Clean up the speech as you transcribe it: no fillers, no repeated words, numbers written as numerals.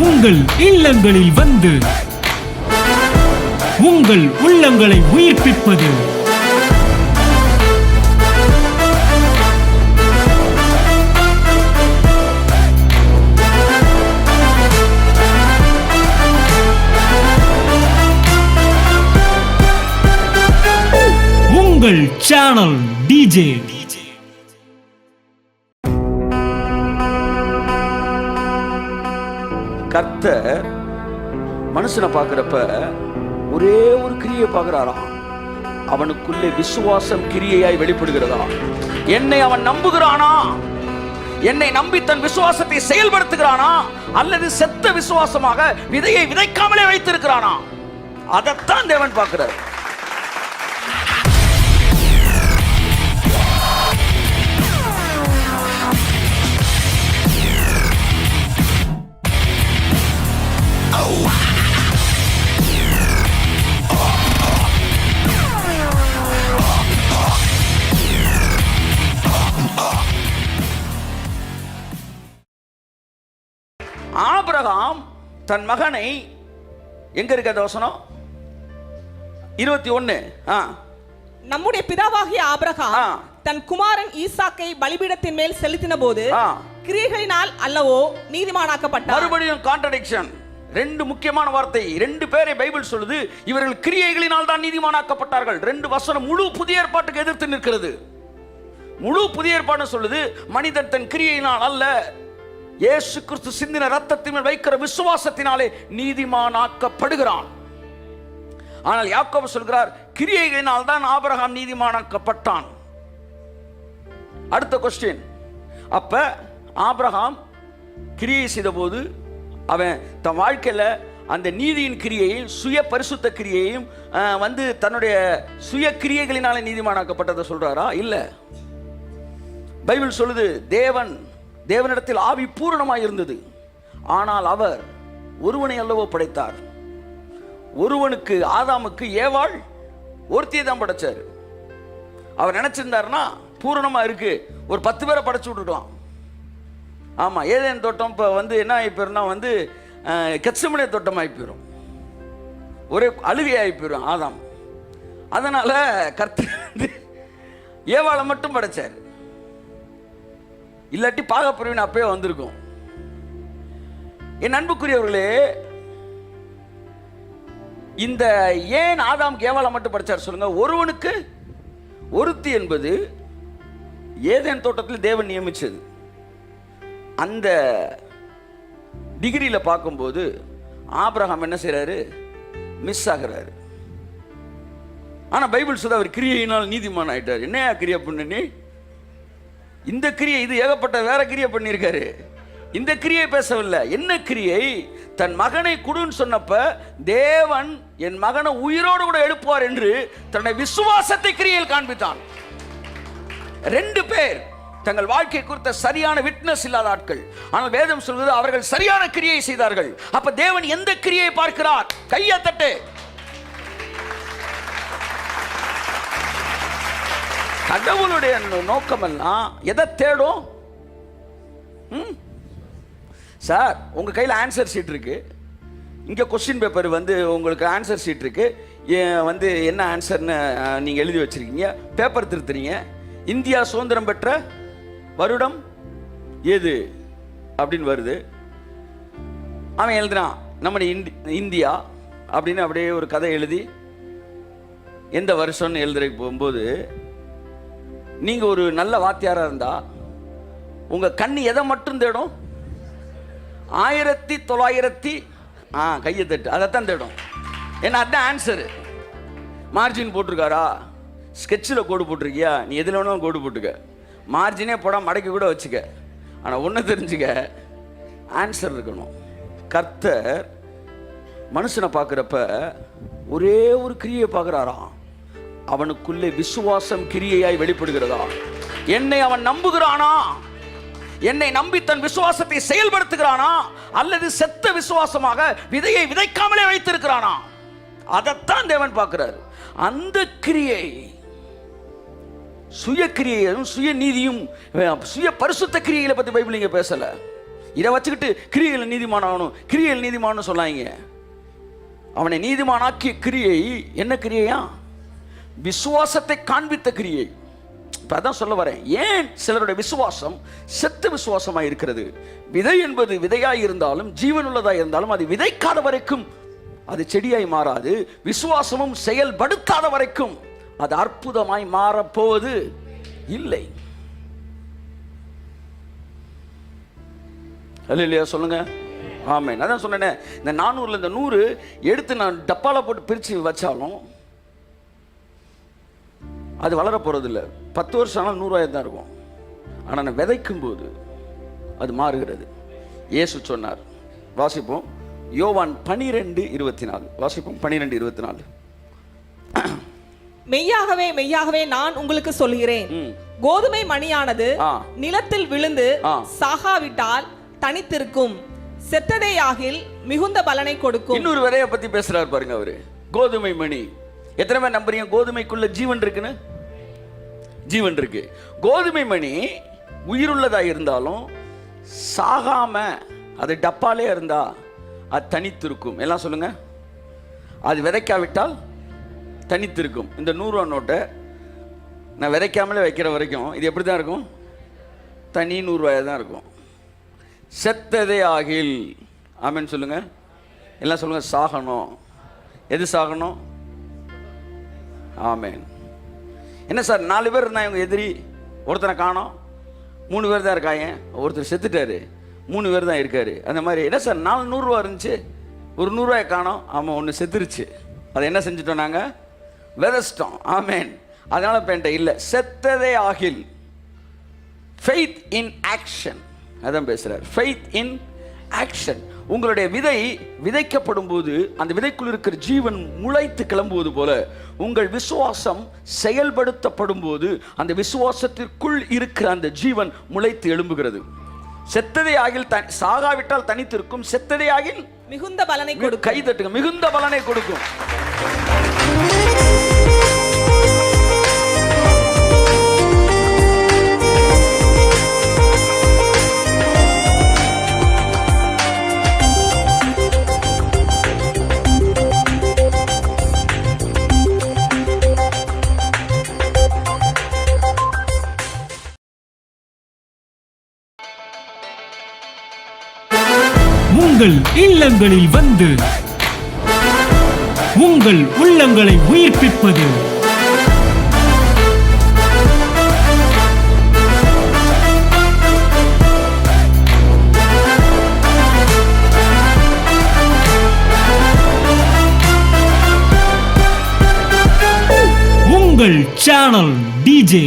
உங்கள் இல்லங்களில் வந்து உங்கள் உள்ளங்களை உயிர்ப்பிப்பது உங்கள் சேனல் டிஜே. கர்த்தர் மனுஷனை பார்க்கிறப்ப ஒரே ஒரு கிரியை பார்க்கிறாராம். அவனுக்குள்ளே விசுவாசம் கிரியையாய் வெளிப்படுகிறதா? என்னை அவன் நம்புகிறானா? என்னை நம்பி தன் விசுவாசத்தை செயல்படுத்துகிறானா? அல்லது செத்த விசுவாசமாக விதையை விதைக்காமலே வைத்திருக்கிறானா? அதைத்தான் தேவன் பார்க்கிறார். ஆபிரகாம் தன் மகனை எங்க இருக்க வசனம் 21 நம்முடைய பிதாவாகிய ஆபிரகாம் தன் குமாரன் ஈசாக்கை பலிபீடத்தின் மேல் செலுத்தின போது கிரியைகளினால் அல்லவோ நீதிமானாக்கப்பட்டார். மறுபடியும் கான்ட்ரடிக்ஷன். ரெண்டு முக்கியமான வார்த்தை, ரெண்டு பேரை பைபிள் சொல்லுது. இவர்கள் கிரியைகளினால் தான் நீதிமானாக்கப்பட்டார்கள். ரெண்டு வசனம் முழு புதிய ஏற்பாட்டுக்கு எதிர்த்து நிற்கிறது. முழு புதிய ஏற்பாடு சொல்லுது மனிதன் தன் கிரியையினால் அல்ல, இயேசு கிறிஸ்து சிந்தின ரத்தத்தின் மேல் வைக்கிற விசுவாசத்தினாலே நீதிமானாக்கப்படுகிறான். ஆனால் யாக்கோபு சொல்கிறார் கிரியைகளினால் தான் ஆபிரகாம் நீதிமானாக்கப்பட்டான். அடுத்த கொஸ்டின், அப்ப ஆபிரகாம் கிரியை செய்த போது அவன் தன் வாழ்க்கையில அந்த நீதியின் கிரியையும் சுய பரிசுத்த கிரியையும் தன்னுடைய சுய கிரியைகளினாலே நீதிமானாக்கப்பட்டதை சொல்றாரா? இல்ல. பைபிள் சொல்லுது தேவனிடத்தில் ஆவி பூரணமாய் இருந்தது, ஆனால் அவர் ஒருவனை அல்லவோ படைத்தார். ஒருவனுக்கு ஆதாமுக்கு ஏவாள் ஒருத்தியை தான் படைச்சார். அவர் நினைச்சிருந்தாருன்னா பூரணமா இருக்கு ஒரு 10 பேரை படைச்சு விட்டுருக்கலாம். ஆமா, ஏதேன் தோட்டம் இப்ப என்ன ஆயிப்போம்னா கெத்செமனே தோட்டம் ஆயிப்போம், ஒரே அழுகை ஆயிப்போம் ஆதாம். அதனால கர்த்தர் ஏவாளை மட்டும் படைச்சார். இல்லாட்டி பாகப்பிரிவின் அப்பவே வந்திருக்கும். என் அன்புக்குரியவர்களே, இந்த ஏன் ஆதாம் கேவலம் மட்டும் படிச்சார் சொல்லுங்க? ஒருவனுக்கு ஒருத்தி என்பது ஏதேன் தோட்டத்தில் தேவன் நியமிச்சது. அந்த டிகிரியில் பார்க்கும்போது ஆபிரகாம் என்ன செய்யறாரு? மிஸ் ஆகிறாரு. ஆனா பைபிள் சொல்ல அவர் கிரியையினால் நீதிமான் ஆயிட்டார். என்னையா கிரியை பண்ணி? இந்த கிரியை, இது ஏகப்பட்ட வேற கிரியை பண்ணியிருக்காரு. இந்த கிரியை பேசவில்லை. என்ன கிரியை? தன் மகனை குடுன்னு சொன்னப்ப தேவன் என் மகனை உயிரோடு கூட எழுப்புவார் என்று தன்னுடைய விசுவாசத்தை கிரியையில் காண்பித்தான். ரெண்டு பேர் தங்கள் வாழ்க்கை குறித்த சரியான விட்னஸ் இல்லாத ஆட்கள். ஆனால் வேதம் சொல்வது அவர்கள் சரியான கிரியை செய்தார்கள். அப்ப தேவன் எந்த கிரியை பார்க்கிறார்? கையை தட்டு. கடவுளுடைய நோக்கம் எல்லாம் எதை தேடும்? சார், உங்க கையில் ஆன்சர் ஷீட் இருக்கு, இங்க கொஸ்டின் பேப்பர் உங்களுக்கு ஆன்சர் ஷீட் இருக்கு, என்ன ஆன்சர்னு நீங்க எழுதி வச்சிருக்கீங்க, பேப்பர் திருத்துறீங்க. இந்தியா சுதந்திரம் பெற்ற வருடம் எது அப்படின்னு வருது. அவன் எழுதுறான் நம்ம இந்தியா அப்படின்னு அப்படியே ஒரு கதை எழுதி எந்த வருஷம்னு எழுதுறதுக்கு போகும்போது நீங்க ஒரு நல்ல வாத்தியாரா இருந்தா உங்க கண்ணு எதை மட்டும் தேடும்? 1900 கையை தட்டு, அதைத்தான் தேடும். ஏன்னா அதுதான் ஆன்சரு. மார்ஜின் போட்டிருக்காரா? ஸ்கெட்சில் கோடு போட்டிருக்கியா? நீ எதில் வேணும் கோடு போட்டுக்க, மார்ஜினே போட மடக்கி கூட வச்சுக்க. ஆனால் ஒன்று தெரிஞ்சுக்க, ஆன்சர் இருக்கணும். கர்த்தர் மனுஷனை பார்க்குறப்ப ஒரே ஒரு கிரியை பார்க்குறாராம். அவனுக்குள்ளே விசுவாசம் கிரியையாய் வெளிப்படுகிறதா? என்னை அவன் நம்புகிறானா? என்னை நம்பி தன் விசுவாசத்தை செயல்படுத்துகிறானா? அல்லது செத்த விசுவாசமாக விதையை விதைக்காமலே வைத்திருக்கிறானா? அதைத்தான் தேவன் பார்க்கிறார். அந்த கிரியை சுய கிரியையும் சுய நீதியும் சுய பரிசுத்த கிரியைகளை பற்றி பைபிள் இங்கே பேசல. இதை வச்சுக்கிட்டு கிரியையில் நீதிமானாகணும், கிரியையில் நீதிமான்னு சொல்லாங்க. அவனை நீதிமானாக்கிய கிரியை என்ன கிரியையா? விசுவாசத்தை காண்பித்த கிரியை. இப்ப அதான் சொல்ல வரேன். ஏன் சிலருடைய விசுவாசம் செத்த விசுவாசமா இருக்கிறது? விதை என்பது விதையாய் இருந்தாலும் ஜீவனுள்ளதாய் இருந்தாலும் அது விதைக்காத வரைக்கும் அது செடியாய் மாறாது. விசுவாசமும் செயல்படுத்தாத வரைக்கும் அது அற்புதமாய் மாறப்போவது இல்லை. இல்லையா சொல்லுங்க. ஆமென். அதான் சொன்னேனே, இந்த 400ல் இந்த 100 எடுத்து நான் டப்பால போட்டு பிரித்து வச்சாலும் அது வளர போறதில்லை. 10 வருஷம் ஆனால் 100 தான் இருக்கும். ஆனால் நான் விதைக்கும் போது அது மாறுகிறது. இயேசு சொன்னார். வாசிப்போம் யோவான் 12:24. வாசிப்போம் 12:24. மெய்யாகவே மெய்யாகவே நான் உங்களுக்கு சொல்கிறேன், கோதுமை மணியானது நிலத்தில் விழுந்து சாகாவிட்டால் தனித்திருக்கும், செத்ததேயாகில் மிகுந்த பலனை கொடுக்கும். இன்னொரு விதையை பத்தி பேசுறாரு பாருங்க அவரு. கோதுமை மணி. எத்தனை பேர் நம்புறீங்க கோதுமைக்குள்ள ஜீவன் இருக்குன்னு? ஜீவன் இருக்கு. கோதுமை மணி உயிருள்ளதா இருந்தாலும் சாகாம அது டப்பாலே இருந்தா அது தனித்திருக்கும். எல்லாம் சொல்லுங்க. அது விதைக்காவிட்டால் தனித்திருக்கும். இந்த 100 நோட்டை நான் விதைக்காமலே வைக்கிற வரைக்கும் இது எப்படி தான் இருக்கும்? தனி 100 தான் இருக்கும். செத்ததே ஆகில். ஆமென் சொல்லுங்க. எல்லாம் சொல்லுங்க. சாகணும். எது சாகணும்? ஆமென். என்ன சார் 4 பேர் இருந்தா இவங்க எதிரி, ஒருத்தனை காணோம், 3 பேர் தான் இருக்காங்க, ஒருத்தர் செத்துட்டாரு, 3 பேர் தான் இருக்காரு. அந்த மாதிரி என்ன சார் 400 ரூபா இருந்துச்சு, ஒரு 100 ரூபாய் காணோம், ஆமாம் ஒன்று செத்துருச்சு. அதை என்ன செஞ்சுட்டோம் நாங்கள்? விதைச்சிட்டோம். ஆமென். அதனால பேண்ட இல்லை. செத்ததே ஆகில். Faith in action. அதான் பேசுறார். Faith in action. உங்களுடைய விதை விதைக்கப்படும் போது அந்த விதைக்குள் இருக்கிற ஜீவன் முளைத்து கிளம்புவது போல உங்கள் விசுவாசம் செயல்படுத்தப்படும் போது அந்த விசுவாசத்திற்குள் இருக்கிற அந்த ஜீவன் முளைத்து எழும்புகிறது. செத்ததே ஆகில் சாகாவிட்டால் தனித்திருக்கும், செத்ததே ஆகில் மிகுந்த பலனை கொடுக்கும். கை தட்டுங்க. மிகுந்த பலனை கொடுக்கும். உங்கள் இல்லங்களில் வந்து உங்கள் உள்ளங்களை உயிர்ப்பிப்பது உங்கள் சேனல் டிஜே.